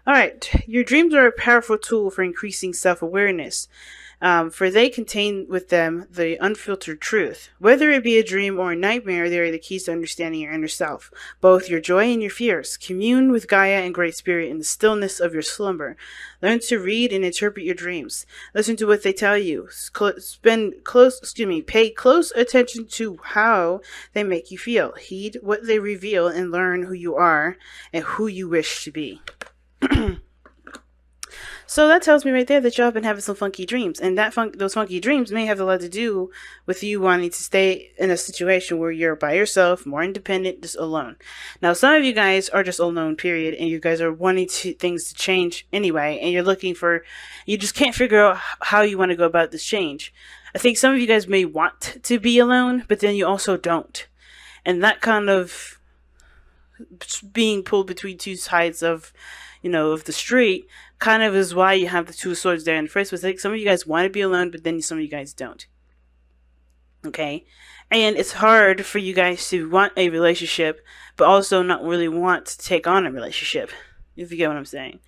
All right, your dreams are a powerful tool for increasing self-awareness. For they contain with them the unfiltered truth. Whether it be a dream or a nightmare, they are the keys to understanding your inner self, both your joy and your fears. Commune with Gaia and Great Spirit in the stillness of your slumber. Learn to read and interpret your dreams. Listen to what they tell you. Pay close attention to how they make you feel. Heed what they reveal and learn who you are and who you wish to be. So that tells me right there that y'all been having some funky dreams, and those funky dreams may have a lot to do with you wanting to stay in a situation where you're by yourself, more independent, just alone. Now, some of you guys are just alone, period, and you guys are wanting things to change anyway, and you just can't figure out how you want to go about this change. I think some of you guys may want to be alone, but then you also don't, and that kind of being pulled between two sides of the street kind of is why you have the two swords there in the first place. Like, some of you guys want to be alone, but then some of you guys don't. Okay? And it's hard for you guys to want a relationship, but also not really want to take on a relationship, if you get what I'm saying.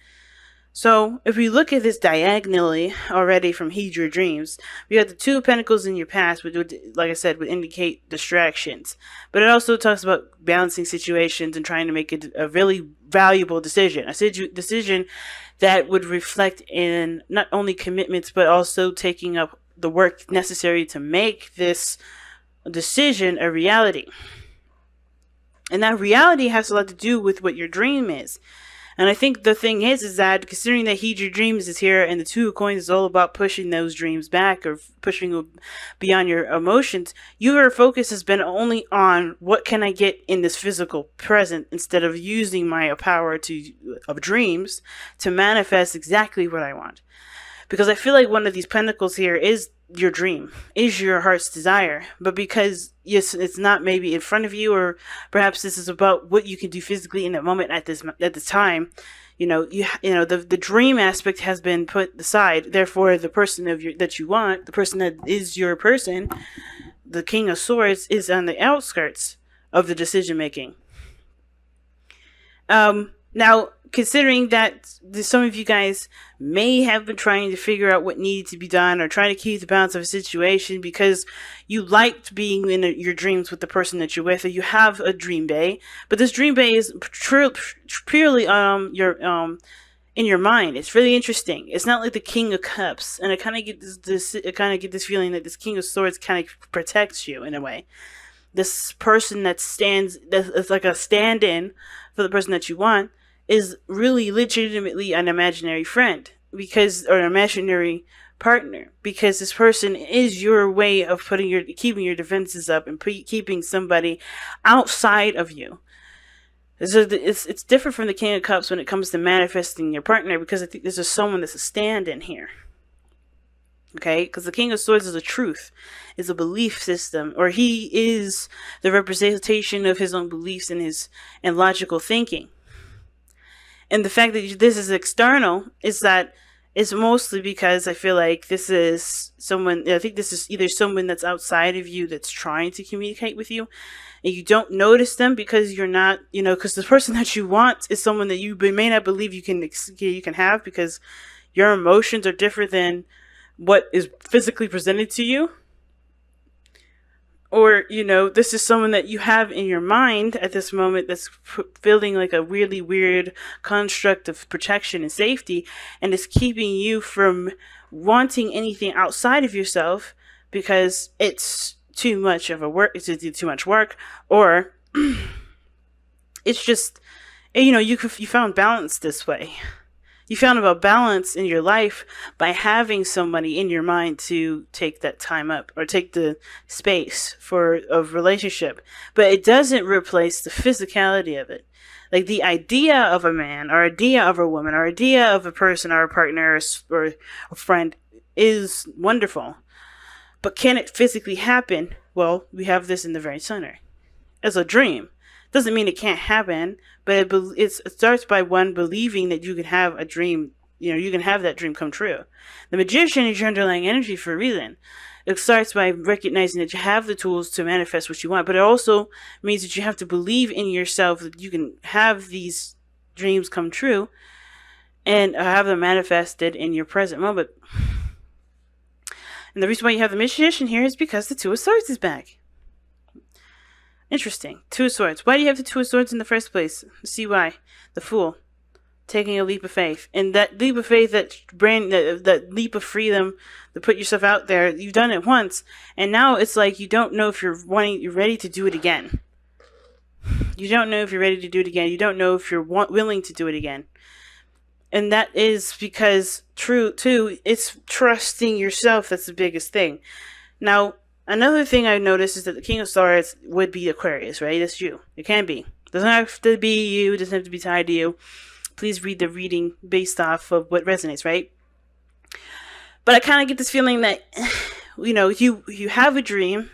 So, if we look at this diagonally already from Heed Your Dreams, we got the Two of Pentacles in your past, which would, like I said, would indicate distractions. But it also talks about balancing situations and trying to make a really valuable decision. A decision that would reflect in not only commitments, but also taking up the work necessary to make this decision a reality. And that reality has a lot to do with what your dream is. And I think the thing is that considering that Heed Your Dreams is here and the Two of Coins is all about pushing those dreams back or pushing beyond your emotions, your focus has been only on what can I get in this physical present instead of using my power of dreams to manifest exactly what I want. Because I feel like one of these pentacles here is your dream, is your heart's desire. But because, yes, it's not maybe in front of you, or perhaps this is about what you can do physically in that moment at this time, the dream aspect has been put aside. Therefore, the person that you want, the person that is your person, the King of Swords, is on the outskirts of the decision making. Now, considering that some of you guys may have been trying to figure out what needed to be done or trying to keep the balance of a situation because you liked being in your dreams with the person that you're with, or you have a dream bay, but this dream bay is purely in your mind. It's really interesting. It's not like the King of Cups, and I kind of get this feeling that this King of Swords kind of protects you in a way. This person that's like a stand-in for the person that you want is really legitimately an imaginary friend or an imaginary partner, because this person is your way of keeping your defenses up and keeping somebody outside of you. So it's different from the King of Cups when it comes to manifesting your partner, because I think this is someone that's a stand-in here. Okay, because the King of Swords is a truth, is a belief system, or he is the representation of his own beliefs and logical thinking. And the fact that this is external is that it's mostly because I feel like this is someone, I think this is either someone that's outside of you that's trying to communicate with you, and you don't notice them because you're not, because the person that you want is someone that you may not believe you can have, because your emotions are different than what is physically presented to you. Or, this is someone that you have in your mind at this moment that's feeling like a really weird construct of protection and safety, and is keeping you from wanting anything outside of yourself because it's too much work, or it's just, you found balance this way. You found about balance in your life by having somebody in your mind to take that time up or take the space for a relationship. But it doesn't replace the physicality of it. Like the idea of a man or idea of a woman or idea of a person or a partner or a friend is wonderful. But can it physically happen? Well, we have this in the very center. As a dream. Doesn't mean it can't happen, but it starts by one believing that you can have a dream, you can have that dream come true. The Magician is your underlying energy for a reason. It starts by recognizing that you have the tools to manifest what you want, but it also means that you have to believe in yourself that you can have these dreams come true. and have them manifested in your present moment. And the reason why you have the magician here is because the Two of Swords is back. Interesting. Two of Swords. Why do you have the Two of Swords in the first place? See why. The Fool. Taking a leap of faith. And that leap of faith, that leap of freedom to put yourself out there, you've done it once. And now it's like you don't know if you're ready to do it again. You don't know if you're ready to do it again. You don't know if you're willing to do it again. And that is because, it's trusting yourself that's the biggest thing. Now, another thing I noticed is that the King of Swords would be Aquarius, right? That's you. It can be. It doesn't have to be you. It doesn't have to be tied to you. Please read the reading based off of what resonates, right? But I kind of get this feeling that, you have a dream.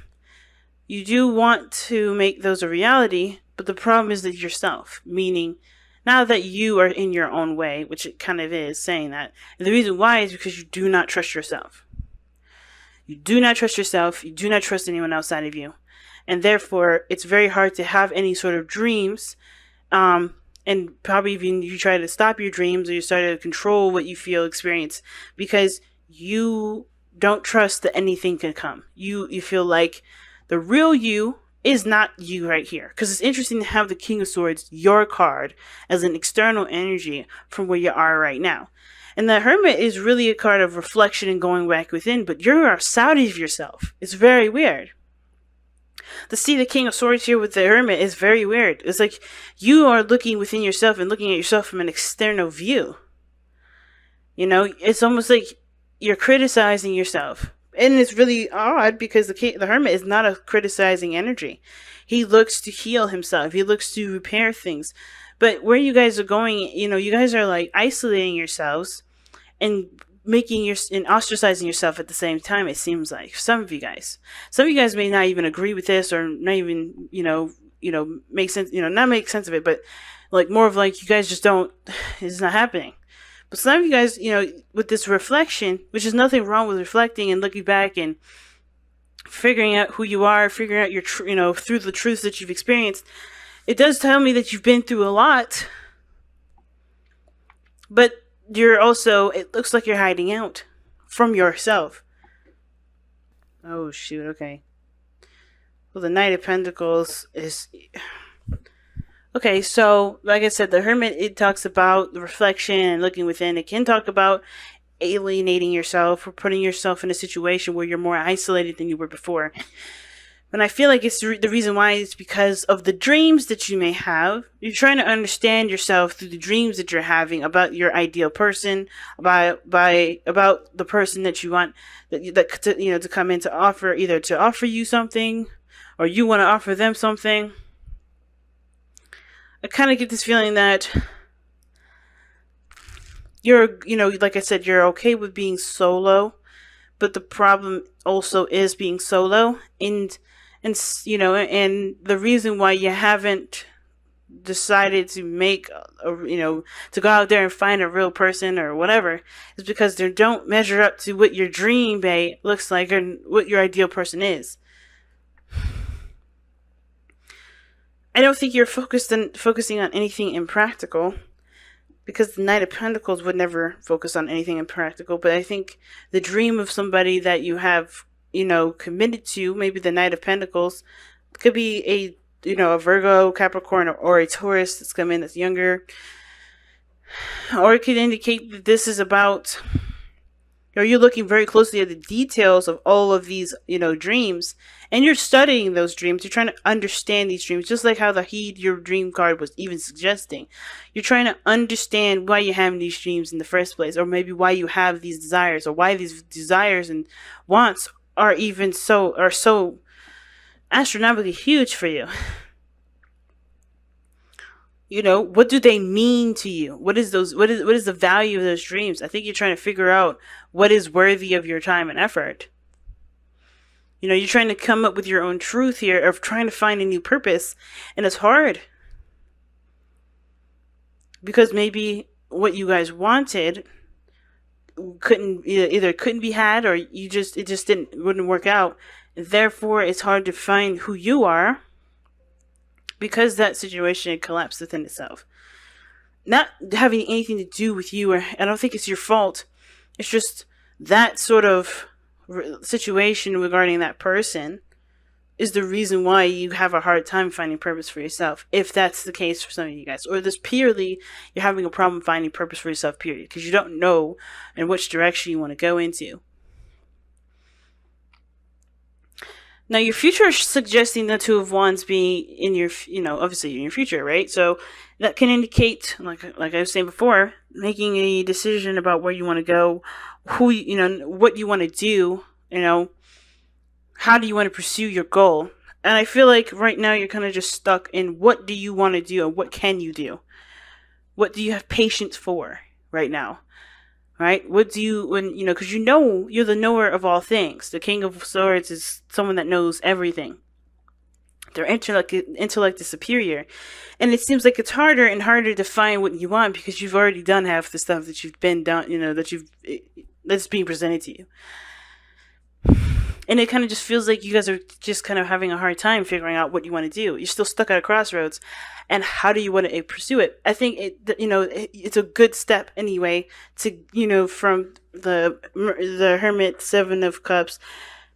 You do want to make those a reality, but the problem is that yourself, meaning now that you are in your own way, which it kind of is saying that. And the reason why is because you do not trust yourself. You do not trust yourself. You do not trust anyone outside of you. And therefore, it's very hard to have any sort of dreams. And probably even you try to stop your dreams or you start to control what you experience because you don't trust that anything can come. You feel like the real you is not you right here. Because it's interesting to have the King of Swords, your card, as an external energy from where you are right now. And the Hermit is really a card of reflection and going back within, but you're outside of yourself. It's very weird. To see the King of Swords here with the Hermit is very weird. It's like you are looking within yourself and looking at yourself from an external view. It's almost like you're criticizing yourself. And it's really odd because the Hermit is not a criticizing energy. He looks to heal himself. He looks to repair things. But where you guys are going, you guys are like isolating yourselves and and ostracizing yourself at the same time, it seems like. Some of you guys may not even agree with this or not even, make sense, not make sense of it, but like more of like you guys just don't, it's not happening. But some of you guys, with this reflection, which is nothing wrong with reflecting and looking back and figuring out who you are, figuring out your, through the truths that you've experienced, it does tell me that you've been through a lot. But it looks like you're hiding out from yourself. Oh, shoot, okay. Well, the Knight of Pentacles is... Okay, so, like I said, the Hermit, it talks about the reflection and looking within. It can talk about alienating yourself or putting yourself in a situation where you're more isolated than you were before. And I feel like it's the reason why is because of the dreams that you may have. You're trying to understand yourself through the dreams that you're having about your ideal person, about the person that you want to come in to offer you something, or you want to offer them something. I kind of get this feeling that you're, like I said, you're okay with being solo, but the problem also is being solo, and the reason why you haven't decided to to go out there and find a real person or whatever is because they don't measure up to what your dream babe looks like and what your ideal person is. I don't think you're focusing on anything impractical, because the Knight of Pentacles would never focus on anything impractical. But I think the dream of somebody that you have, committed to, maybe the Knight of Pentacles, could be a Virgo, Capricorn, or a Taurus that's come in that's younger. Or it could indicate that this is about, you're looking very closely at the details of all of these, dreams, and you're studying those dreams. You're trying to understand these dreams, just like how the Heed Your Dream card was even suggesting. You're trying to understand why you're having these dreams in the first place, or maybe why you have these desires, or why these desires and wants are so astronomically huge for you. What do they mean to you? What is the value of those dreams? I think you're trying to figure out what is worthy of your time and effort. You're trying to come up with your own truth here, of trying to find a new purpose, and it's hard. Because maybe what you guys wanted couldn't be had, or it just wouldn't work out. Therefore, it's hard to find who you are, because that situation collapsed within itself. not having anything to do with you, or I don't think it's your fault. It's just that sort of situation regarding that person is the reason why you have a hard time finding purpose for yourself, if that's the case for some of you guys. Or this purely, you're having a problem finding purpose for yourself, period, because you don't know in which direction you want to go into. Now, your future is suggesting the Two of Wands be in your, obviously in your future, right? So that can indicate, like I was saying before, making a decision about where you want to go, what you want to do, how do you want to pursue your goal. And I feel like right now you're kind of just stuck in what do you want to do and what can you do? What do you have patience for right now? Right? What do you, because you're the knower of all things. The King of Swords is someone that knows everything. Their intellect is superior. And it seems like it's harder and harder to find what you want because you've already done half the stuff that you've been done, that's being presented to you. And it kind of just feels like you guys are just kind of having a hard time figuring out what you want to do. You're still stuck at a crossroads. And how do you want to pursue it? I think it's a good step anyway to, from the Hermit, Seven of Cups,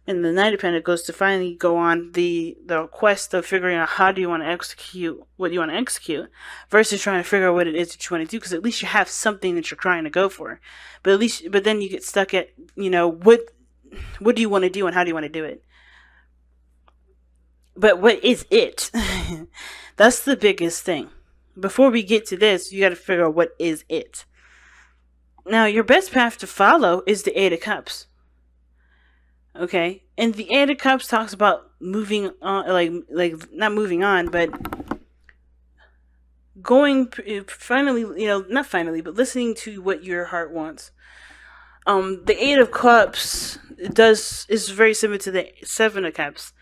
and the Knight of Pentacles to finally go on the quest of figuring out how do you want to execute what you want to execute versus trying to figure out what it is that you want to do, because at least you have something that you're trying to go for. But then you get stuck at, what do you want to do and how do you want to do it? But what is it? That's the biggest thing. Before we get to this, you got to figure out what is it. Now, your best path to follow is the Eight of Cups. Okay? And the Eight of Cups talks about moving on, like not moving on, but going finally, not finally, but listening to what your heart wants. The Eight of Cups is very similar to the Seven of Cups.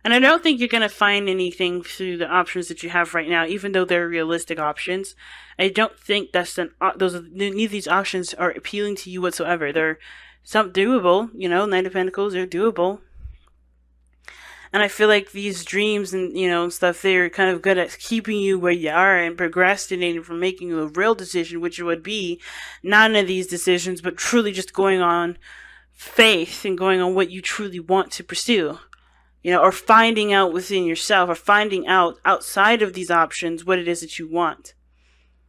And I don't think you're going to find anything through the options that you have right now, even though they're realistic options. I don't think neither of these options are appealing to you whatsoever. They're some doable, Knight of Pentacles, they're doable. And I feel like these dreams and, stuff, they're kind of good at keeping you where you are and procrastinating from making a real decision, which would be none of these decisions, but truly just going on faith and going on what you truly want to pursue. Or finding out within yourself, or finding out outside of these options what it is that you want.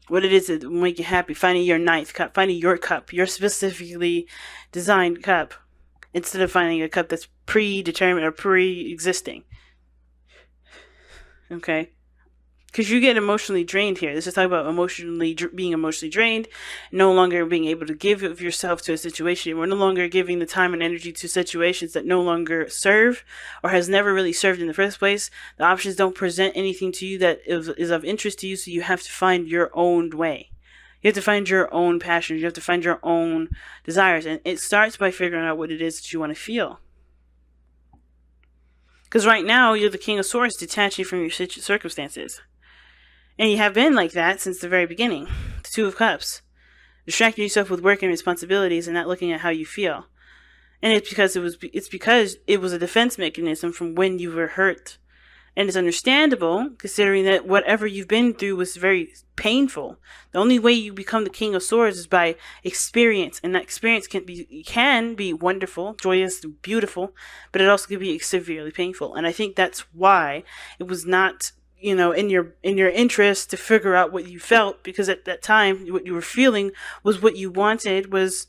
What it is that will make you happy. Finding your ninth cup. Finding your cup. Your specifically designed cup. Instead of finding a cup that's predetermined or pre-existing. Okay? Because you get emotionally drained here. This is talking about being emotionally drained, no longer being able to give of yourself to a situation. We're no longer giving the time and energy to situations that no longer serve or has never really served in the first place. The options don't present anything to you that is of interest to you, so you have to find your own way. You have to find your own passions. You have to find your own desires. And it starts by figuring out what it is that you want to feel. Because right now, you're the King of Swords detaching from your circumstances. And you have been like that since the very beginning. The Two of Cups. Distracting yourself with work and responsibilities and not looking at how you feel. And it's because it was a defense mechanism from when you were hurt. And it's understandable, considering that whatever you've been through was very painful. The only way you become the King of Swords is by experience. And that experience can be wonderful, joyous, beautiful, but it also can be severely painful. And I think that's why it was not in your interest to figure out what you felt, because at that time what you were feeling was what you wanted was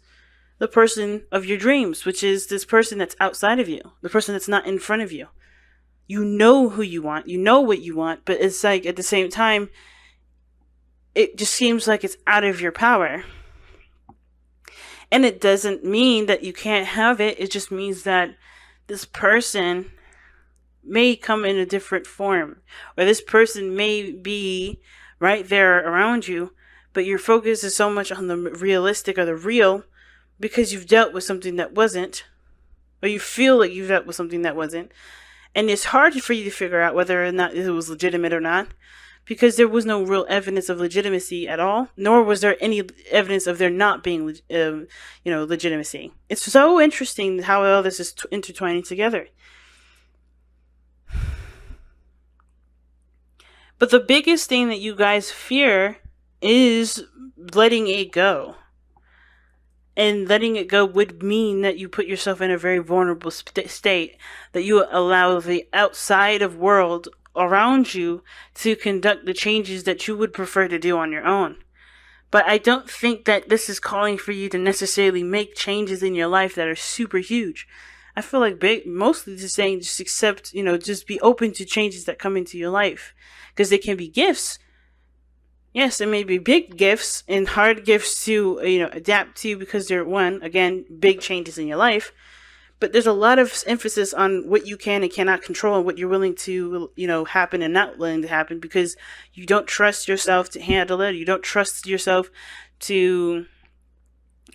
the person of your dreams, which is this person that's outside of you, the person that's not in front of you. You know who you want, you know what you want, but it's like at the same time it just seems like it's out of your power. And it doesn't mean that you can't have it. It just means that this person may come in a different form, or this person may be right there around you, but your focus is so much on the realistic or the real because you've dealt with something that wasn't, or you feel like you've dealt with something that wasn't, and it's hard for you to figure out whether or not it was legitimate or not, because there was no real evidence of legitimacy at all, nor was there any evidence of there not being legitimacy. It's so interesting how all this is intertwining together. But the biggest thing that you guys fear is letting it go. And letting it go would mean that you put yourself in a very vulnerable state, that you allow the outside of world around you to conduct the changes that you would prefer to do on your own. But I don't think that this is calling for you to necessarily make changes in your life that are super huge. I feel like mostly just saying just accept, just be open to changes that come into your life. Because they can be gifts. Yes, there may be big gifts and hard gifts to, adapt to because they're, again, big changes in your life. But there's a lot of emphasis on what you can and cannot control and what you're willing to, happen and not willing to happen because you don't trust yourself to handle it. You don't trust yourself to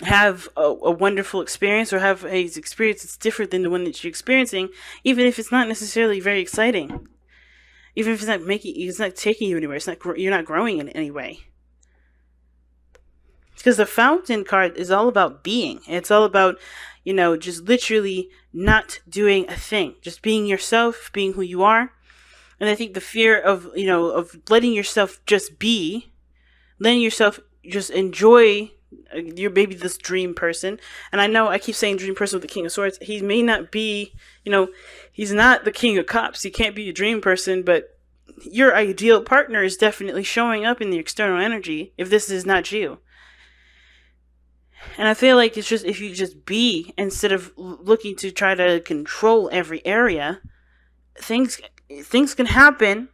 have a wonderful experience or have a experience that's different than the one that you're experiencing, even if it's not necessarily very exciting. Even if it's not taking you anywhere. You're not growing in any way. Because the fountain card is all about being. It's all about, just literally not doing a thing. Just being yourself, being who you are. And I think the fear of letting yourself just be, letting yourself just enjoy, you're maybe this dream person. And I know I keep saying dream person with the King of Swords. He may not be, he's not the King of Cups. He can't be a dream person, but your ideal partner is definitely showing up in the external energy if this is not you. And I feel like it's just, if you just be, instead of looking to try to control every area, things can happen,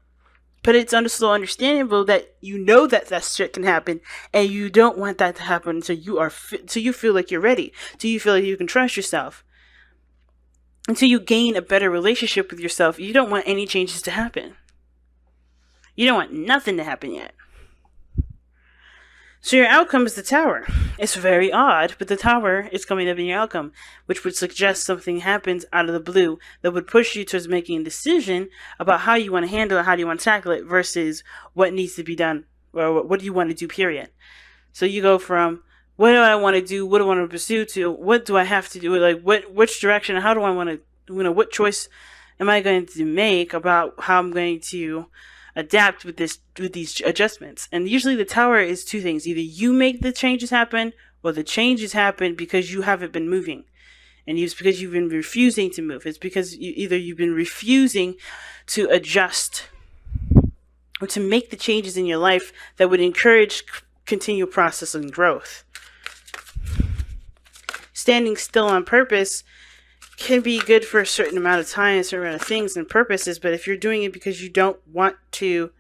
but it's still understandable that that shit can happen, and you don't want that to happen until you feel like you're ready, till you feel like you can trust yourself, until you gain a better relationship with yourself. You don't want any changes to happen. You don't want nothing to happen yet. So your outcome is the Tower. It's very odd, but the Tower is coming up in your outcome, which would suggest something happens out of the blue that would push you towards making a decision about how you want to handle it, how do you want to tackle it, versus what needs to be done, or what do you want to do, period. So you go from, what do I want to do, what do I want to pursue, to what do I have to do, like which direction, how do I want to, what choice am I going to make about how I'm going to adapt with these adjustments. And usually the Tower is two things. Either you make the changes happen, or the changes happen because you haven't been moving. And it's because you've been refusing to move. It's because you've been refusing to adjust or to make the changes in your life that would encourage continual process and growth. Standing still on purpose can be good for a certain amount of time, a certain amount of things and purposes, but if you're doing it because you don't want to,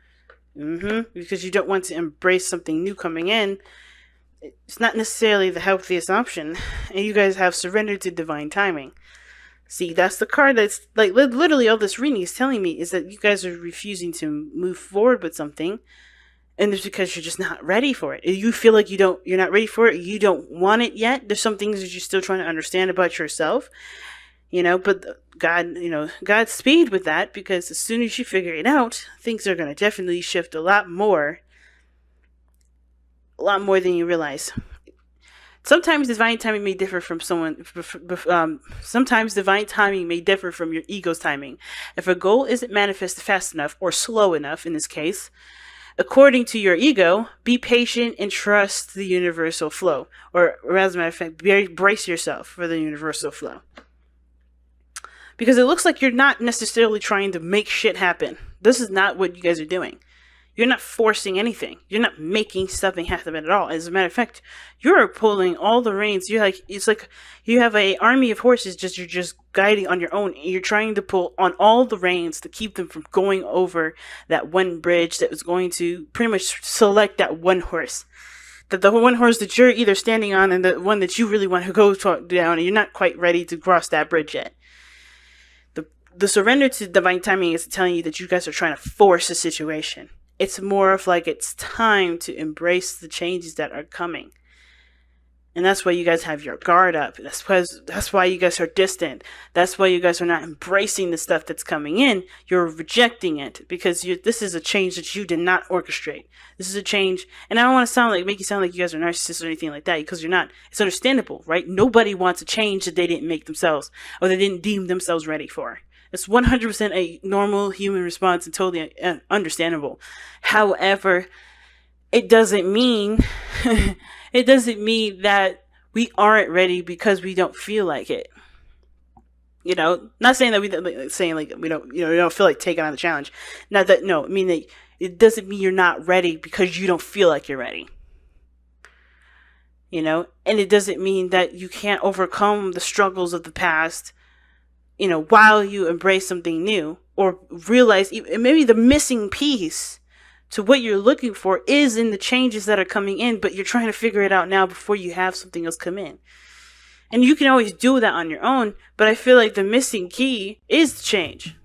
embrace something new coming in, it's not necessarily the healthiest option. And you guys have surrendered to divine timing. See, that's the card that's, like, literally all this reading is telling me is that you guys are refusing to move forward with something, and it's because you're just not ready for it. You feel like you're not ready for it, you don't want it yet. There's some things that you're still trying to understand about yourself. But Godspeed with that, because as soon as you figure it out, things are going to definitely shift a lot more than you realize. Sometimes divine timing may differ from sometimes divine timing may differ from your ego's timing. If a goal isn't manifested fast enough, or slow enough in this case, according to your ego, be patient and trust the universal flow. Or as a matter of fact, brace yourself for the universal flow. Because it looks like you're not necessarily trying to make shit happen. This is not what you guys are doing. You're not forcing anything. You're not making something happen at all. As a matter of fact, you're pulling all the reins. It's like you have an army of horses you're just guiding on your own. And you're trying to pull on all the reins to keep them from going over that one bridge that was going to pretty much select that one horse. That the one horse that you're either standing on and the one that you really want to go down, and you're not quite ready to cross that bridge yet. The surrender to divine timing is telling you that you guys are trying to force a situation. It's more of like it's time to embrace the changes that are coming. And that's why you guys have your guard up. That's why you guys are distant. That's why you guys are not embracing the stuff that's coming in. You're rejecting it because this is a change that you did not orchestrate. This is a change. And I don't want to make you sound like you guys are narcissists or anything like that, because you're not. It's understandable, right? Nobody wants a change that they didn't make themselves, or they didn't deem themselves ready for. It's 100% a normal human response and totally understandable. However, it doesn't mean it doesn't mean that we aren't ready because we don't feel like it. Not saying that we don't feel like taking on the challenge. Not that no, I mean that it doesn't mean you're not ready because you don't feel like you're ready. And it doesn't mean that you can't overcome the struggles of the past, while you embrace something new, or realize maybe the missing piece to what you're looking for is in the changes that are coming in, but you're trying to figure it out now before you have something else come in. And you can always do that on your own, but I feel like the missing key is change.